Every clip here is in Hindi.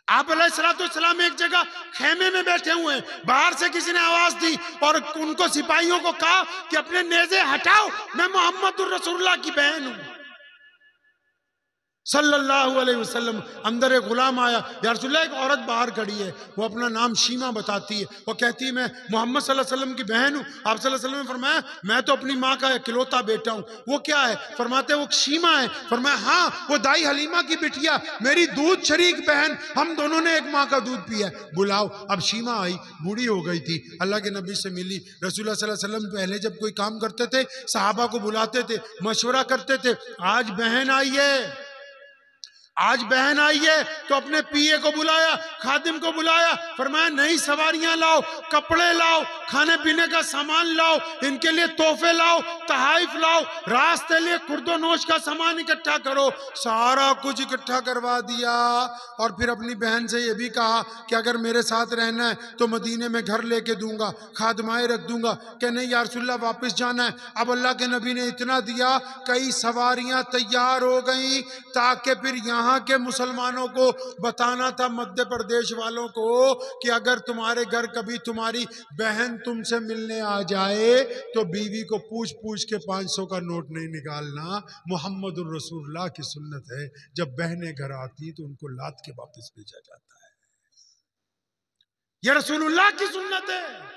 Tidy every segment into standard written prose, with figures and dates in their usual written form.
आप अलैहिस्सलाम एक जगह खेमे में बैठे हुए हैं, बाहर से किसी ने आवाज दी और उनको सिपाहियों को कहा कि अपने नेज़े हटाओ, मैं मोहम्मदुर रसूलुल्लाह की बहन हूं सल्लल्लाहु अलैहि वसल्लम। अंदर एक गुलाम आया, या रसूलल्लाह एक औरत बाहर खड़ी है, वो अपना नाम शीमा बताती है, वो कहती है मैं मोहम्मद सल्लल्लाहु अलैहि वसल्लम की बहन हूँ। आप सल्लल्लाहु अलैहि वसल्लम ने फरमाया मैं तो अपनी माँ का इकलौता बेटा हूँ। वो क्या है? फरमाते वो शीमा है। फरमाया हाँ, वो दाई हलीमा की बिटिया, मेरी दूध शरीक बहन, हम दोनों ने एक माँ का दूध पिया। बुलाओ। अब शीमा आई, बूढ़ी हो गई थी, अल्लाह के नबी से मिली। रसूलुल्लाह सल्लल्लाहु अलैहि वसल्लम पहले जब कोई काम करते थे सहाबा को बुलाते थे, मशवरा करते थे, आज बहन आई है, आज बहन आई है, तो अपने पीए को बुलाया, खादिम को बुलाया, फरमाया नई सवारियां लाओ, कपड़े लाओ, खाने पीने का सामान लाओ, इनके लिए तोहफे लाओ, तहाइफ लाओ, रास्ते लिए खुर्दो नोश का सामान इकट्ठा करो। सारा कुछ इकट्ठा करवा दिया और फिर अपनी बहन से यह भी कहा कि अगर मेरे साथ रहना है तो मदीने में घर लेके दूंगा, खादमाएं रख दूंगा। कि नहीं या रसूलल्लाह वापस जाना है। अब अल्लाह के नबी ने इतना दिया, कई सवारियां तैयार हो गई ताकि फिर यहाँ के मुसलमानों को बताना था, मध्य प्रदेश वालों को, कि अगर तुम्हारे घर कभी तुम्हारी बहन तुमसे मिलने आ जाए तो बीवी को पूछ पूछ के 500 का नोट नहीं निकालना। मुहम्मदुर रसूलुल्लाह की सुन्नत है, जब बहनें घर आती तो उनको लाद के वापस भेजा जाता है। यह रसूलुल्लाह की सुन्नत है।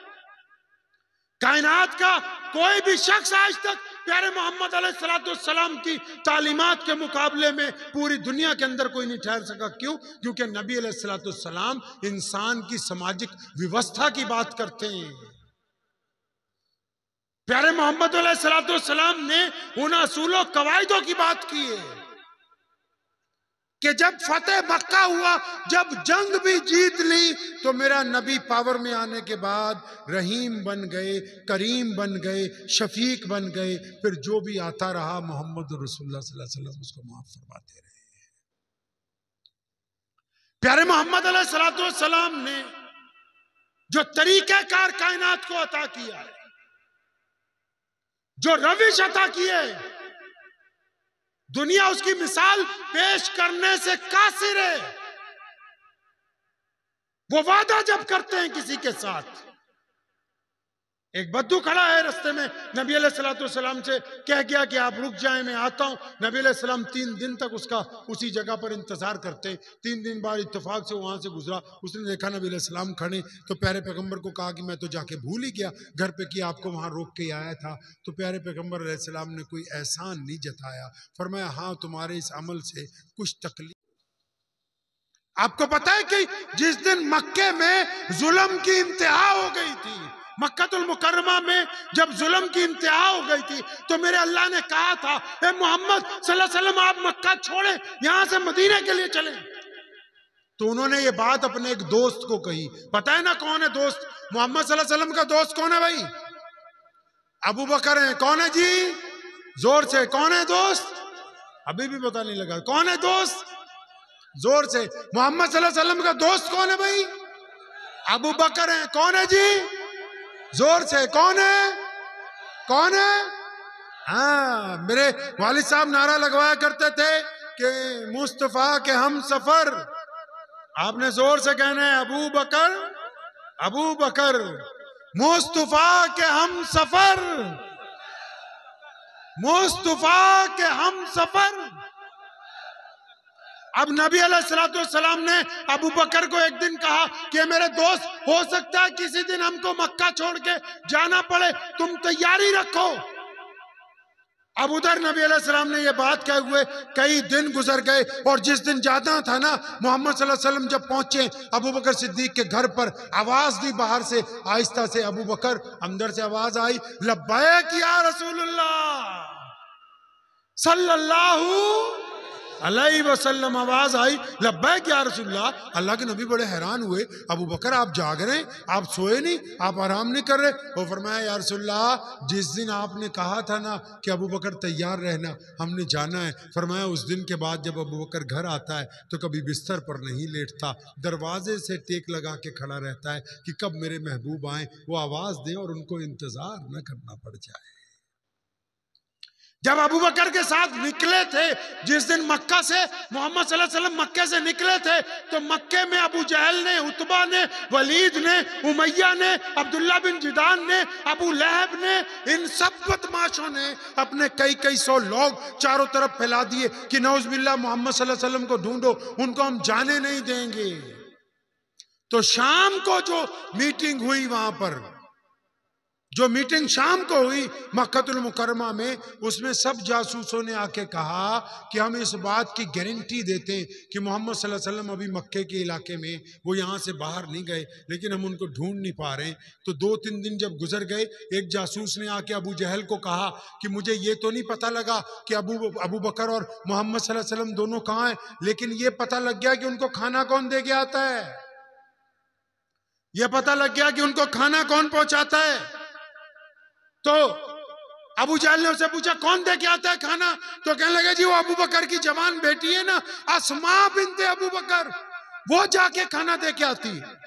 कायनात का कोई भी शख्स आज तक प्यारे मोहम्मद अलैहिस्सलाम की तालीमात के मुकाबले में पूरी दुनिया के अंदर कोई नहीं ठहर सका। क्यों? क्योंकि नबी अलैहिस्सलाम इंसान की सामाजिक व्यवस्था की बात करते हैं। प्यारे मोहम्मद अलैहिस्सलाम ने उन असूलों कवायदों की बात की है कि जब फतेह मक्का हुआ, जब जंग भी जीत ली, तो मेरा नबी पावर में आने के बाद रहीम बन गए, करीम बन गए, शफीक बन गए। फिर जो भी आता रहा मोहम्मद रसूलुल्लाह सल्लल्लाहु अलैहि वसल्लम उसको माफ फरमाते रहे। प्यारे मोहम्मद अलैहिस्सलाम ने जो तरीक़ेकार कायनात को अता किया है, जो रविश अता की है, दुनिया उसकी मिसाल पेश करने से कासिर है। वो वादा जब करते हैं किसी के साथ, एक बद्दू खड़ा है रास्ते में, नबी अलैहिस्सलाम से कह गया कि आप रुक जाएं, मैं आता हूं। नबी अलैहिस्सलाम 3 दिन तक उसका उसी जगह पर इंतजार करते। 3 दिन बाद इत्तेफाक से वहां से गुजरा, उसने देखा नबी अलैहिस्सलाम खड़े, तो प्यारे पैगंबर को कहा कि मैं तो जाके भूल ही गया घर पे कि आपको वहां रोक के आया था। तो प्यारे पैगंबर अलैहिस्सलाम ने कोई एहसान नहीं जताया, फरमाया हाँ तुम्हारे इस अमल से कुछ तकलीफ। आपको पता है कि जिस दिन मक्के में जुल्म की इंतहा हो गई थी, मक्कातुल मुकर्रमा में जब जुल्म की इंतहा हो गई थी, तो मेरे अल्लाह ने कहा था ए मोहम्मद सल्लल्लाहु अलैहि वसल्लम आप मक्का छोड़े, यहां से मदीने के लिए चले। तो उन्होंने ये बात अपने एक दोस्त को कही। पता है ना कौन है दोस्त? मोहम्मद सल्लल्लाहु अलैहि वसल्लम का दोस्त कौन है भाई? अबू बकर है। कौन है जी? जोर से कौन है दोस्त? अभी भी पता नहीं लगा कौन है दोस्त? जोर से। मोहम्मद सल्लल्लाहु अलैहि वसल्लम का दोस्त कौन है भाई? अबू बकर है। कौन है जी? जोर से कौन है? कौन है? हाँ, मेरे वालिद साहब नारा लगवाया करते थे कि मुस्तफा के हम सफर। आपने जोर से कहना है अबू बकर, अबू बकर, मुस्तफा के हम सफर, मुस्तफा के हम सफर। अब नबी अलैहिस्सलाम ने अबू बकर को एक दिन कहा कि मेरे दोस्त, हो सकता है किसी दिन हमको मक्का छोड़ के जाना पड़े, तुम तैयारी रखो। अब उधर नबी अलैहिस्सलाम ने ये बात कहे हुए कई दिन गुजर गए, और जिस दिन जाना था ना, मोहम्मद सल्लल्लाहु अलैहि वसल्लम जब पहुंचे अबू बकर सिद्दीक के घर पर, आवाज दी बाहर से आहिस्ता से, अबू बकर। अंदर से आवाज आई लब्बैक या रसूलुल्लाह सल्लल्लाहु अलैहि वसल्लम। आवाज आई लब्बैक या रसूलुल्लाह। अल्लाह के नबी बड़े हैरान हुए, अबू बकर आप जाग रहे हैं, आप सोए नहीं, आप आराम नहीं कर रहे? वो फरमाया या रसूलुल्लाह जिस दिन आपने कहा था ना कि अबू बकर तैयार रहना, हमने जाना है, फरमाया उस दिन के बाद जब अबू बकर घर आता है तो कभी बिस्तर पर नहीं लेटता, दरवाजे से टेक लगा के खड़ा रहता है कि कब मेरे महबूब आए, वो आवाज दें और उनको इंतजार न करना पड़ जाए। जब अबू बकर के साथ निकले थे, जिस दिन मक्का से मोहम्मद सल्लल्लाहु अलैहि वसल्लम मक्के से निकले थे, तो मक्के में अबू जहल ने, उतबा ने, वलीद ने, उमैया ने, अब्दुल्ला बिन जिदान ने, अबू लहब ने, इन सब बदमाशों ने अपने कई कई सौ लोग चारों तरफ फैला दिए कि नौज़ुबिल्लाह मोहम्मद सल्लल्लाहु अलैहि वसल्लम को ढूंढो, उनको हम जाने नहीं देंगे। तो शाम को जो मीटिंग हुई, वहां पर जो मीटिंग शाम को हुई मक्कतुल मुकर्रमा में, उसमें सब जासूसों ने आके कहा कि हम इस बात की गारंटी देते हैं कि मोहम्मद सल्लल्लाहु अलैहि वसल्लम अभी मक्के के इलाके में, वो यहाँ से बाहर नहीं गए, लेकिन हम उनको ढूंढ नहीं पा रहे। तो 2-3 दिन जब गुजर गए, एक जासूस ने आके अबू जहल को कहा कि मुझे ये तो नहीं पता लगा कि अबू बकर और मोहम्मद सल्लल्लाहु अलैहि वसल्लम दोनों कहाँ हैं, लेकिन ये पता लग गया कि उनको खाना कौन दे के आता है, यह पता लग गया कि उनको खाना कौन पहुंचाता है। तो अबू जहल ने उससे पूछा कौन दे के आता है खाना, तो कहने लगे जी वो अबू बकर की जवान बेटी है ना, अस्मा बिन्ते अबू बकर, वो जाके खाना दे के आती है।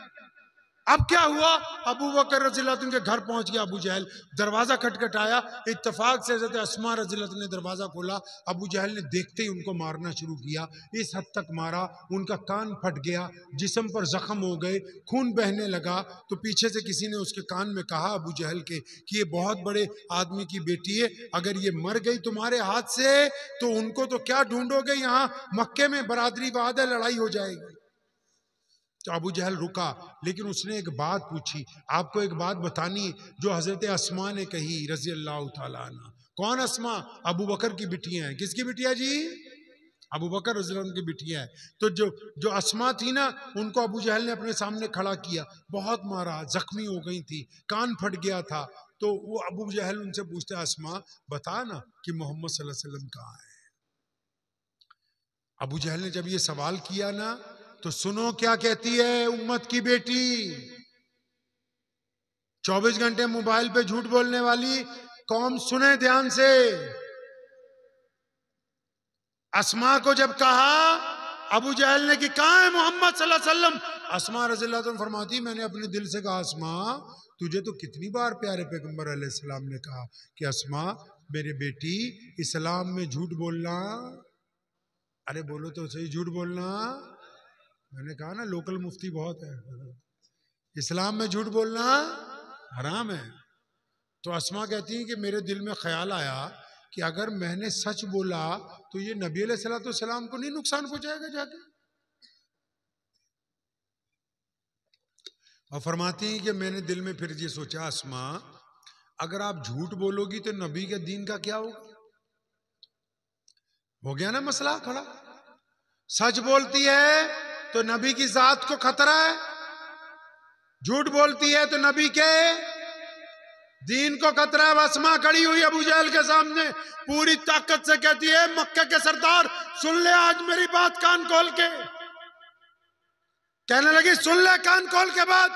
अब क्या हुआ, अबू बकर रज़ियल्लाहु अन्हु के घर पहुंच गया अबू जहल, दरवाजा खटखटाया, इत्तेफाक से हज़रत अस्मा रज़ियल्लाहु अन्हा ने दरवाजा खोला। अबू जहल ने देखते ही उनको मारना शुरू किया, इस हद तक मारा उनका कान फट गया, जिस्म पर जख्म हो गए, खून बहने लगा। तो पीछे से किसी ने उसके कान में कहा अबू जहल के कि ये बहुत बड़े आदमी की बेटी है, अगर ये मर गई तुम्हारे हाथ से तो उनको तो क्या ढूंढोगे, यहाँ मक्के में बरादरीवाद है, लड़ाई हो जाएगी। तो अबू जहल रुका, लेकिन उसने एक बात पूछी, आपको एक बात बतानी जो हजरत अस्मा ने कही रजी अल्लाह तआला अन्हा। कौन अस्मा? अबू बकर की बिटियां हैं। किसकी बिटिया जी? अबू बकर रज़ी अल्लाह अन्हु की बिटियां है। तो जो अस्मा थी ना, उनको अबू जहल ने अपने सामने खड़ा किया, बहुत मारा, जख्मी हो गई थी, कान फट गया था। तो वो अबू जहल उनसे पूछते, अस्मा बता ना कि मोहम्मद सल्लल्लाहु अलैहि वसल्लम कहाँ है। अबू जहल ने जब ये सवाल किया ना, तो सुनो क्या कहती है उम्मत की बेटी, 24 घंटे मोबाइल पे झूठ बोलने वाली कौम, सुने ध्यान से। अस्मा को जब कहा अबू जहल ने कि कहाँ है मोहम्मद सल्लल्लाहु अलैहि वसल्लम, अस्मा रज़ियल्लाहु अन्हा फरमाती मैंने अपने दिल से कहा अस्मा तुझे तो कितनी बार प्यारे पैगंबर अलैहिस्सलाम ने कहा कि अस्मा मेरे बेटी इस्लाम में झूठ बोलना, अरे बोलो तो सही, झूठ बोलना, मैंने कहा ना लोकल मुफ्ती बहुत है, इस्लाम में झूठ बोलना हराम है। तो अस्मा कहती है कि मेरे दिल में ख्याल आया कि अगर मैंने सच बोला तो ये नबी अलैहिस्सलाम को नहीं नुकसान पहुंचाएगा जाके। और फरमाती हैं कि मैंने दिल में फिर ये सोचा अस्मा अगर आप झूठ बोलोगी तो नबी के दीन का क्या होगा। हो गया ना मसला खड़ा। सच बोलती है तो नबी की जात को खतरा है, झूठ बोलती है तो नबी के दीन को खतरा है। अस्मा खड़ी हुई अबू जहल के सामने, पूरी ताकत से कहती है मक्के के सरदार सुन ले आज मेरी बात कान खोल के। कहने लगी सुन ले कान खोल के बात,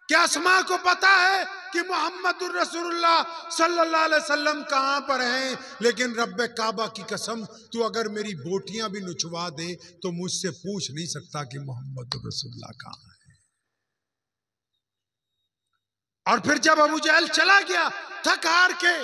क्या अस्मा को पता है कि मोहम्मदुर रसूलुल्लाह सल्लल्लाहु अलैहि वसल्लम कहां पर हैं, लेकिन रब्बे काबा की कसम तू अगर मेरी बोटियां भी नुचवा दे तो मुझसे पूछ नहीं सकता कि मोहम्मदुर रसूलुल्लाह कहां है। और फिर जब अबू जहल चला गया थक हार के,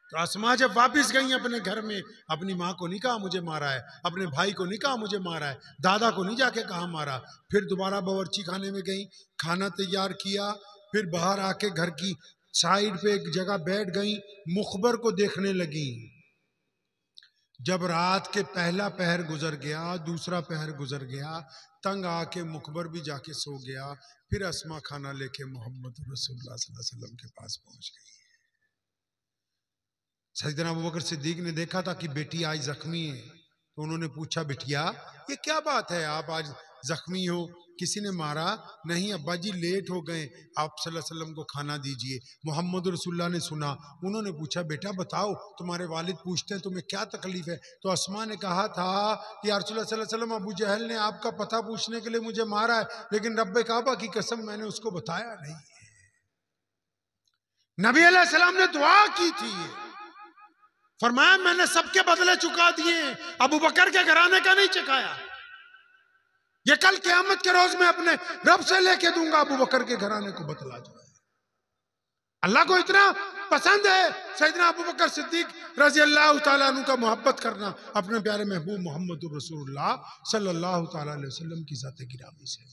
तो अस्मा जब वापिस गई अपने घर में, अपनी माँ को नहीं कहा मुझे मारा है, अपने भाई को नहीं कहा मुझे मारा है, दादा को नहीं जाके कहा मारा। फिर दोबारा बावर्ची खाने में गई, खाना तैयार किया, फिर बाहर आके घर की साइड पे एक जगह बैठ गई, मुखबर को देखने लगी। जब रात के पहला पहर गुजर गया, दूसरा पहर गुजर गया, तंग आके मुखबर भी जाके सो गया। फिर अस्मा खाना लेके मोहम्मद रसूलुल्लाह सल्लल्लाहु अलैहि वसल्लम के पास पहुंच गई। सैयदना अबू बकर सिद्दीक ने देखा था कि बेटी आज जख्मी है, तो उन्होंने पूछा बिटिया ये क्या बात है, आप आज जख्मी हो, किसी ने मारा? नहीं अब्बा जी लेट हो गए, आप सल्लल्लाहु अलैहि वसल्लम को खाना दीजिए। मोहम्मद रसूलुल्लाह ने सुना, उन्होंने पूछा बेटा बताओ तुम्हारे वालिद पूछते हैं तुम्हें क्या तकलीफ है। तो अस्मा ने कहा था कि या रसूलुल्लाह सल्लल्लाहु अलैहि वसल्लम अबू जहल ने आपका पता पूछने के लिए मुझे मारा है, लेकिन रब्बे काबा की कसम मैंने उसको बताया नहीं। नबी अलैहिस्सलाम ने दुआ की थी, फरमाया मैंने सबके बदले चुका दिए, अबू बकर के घराने का नहीं चुकाया, ये कल क़यामत के रोज में अपने रब से लेके दूंगा, अबू बकर के घराने को बतला जाए। अल्लाह को इतना पसंद है सैयदना अबू बकर सिद्दीक रजी अल्लाह तआला अन्हु का मोहब्बत करना अपने प्यारे महबूब मोहम्मद रसूलुल्लाह सल्लल्लाहु तआला अलैहि वसल्लम की ज़ात गिरामी से।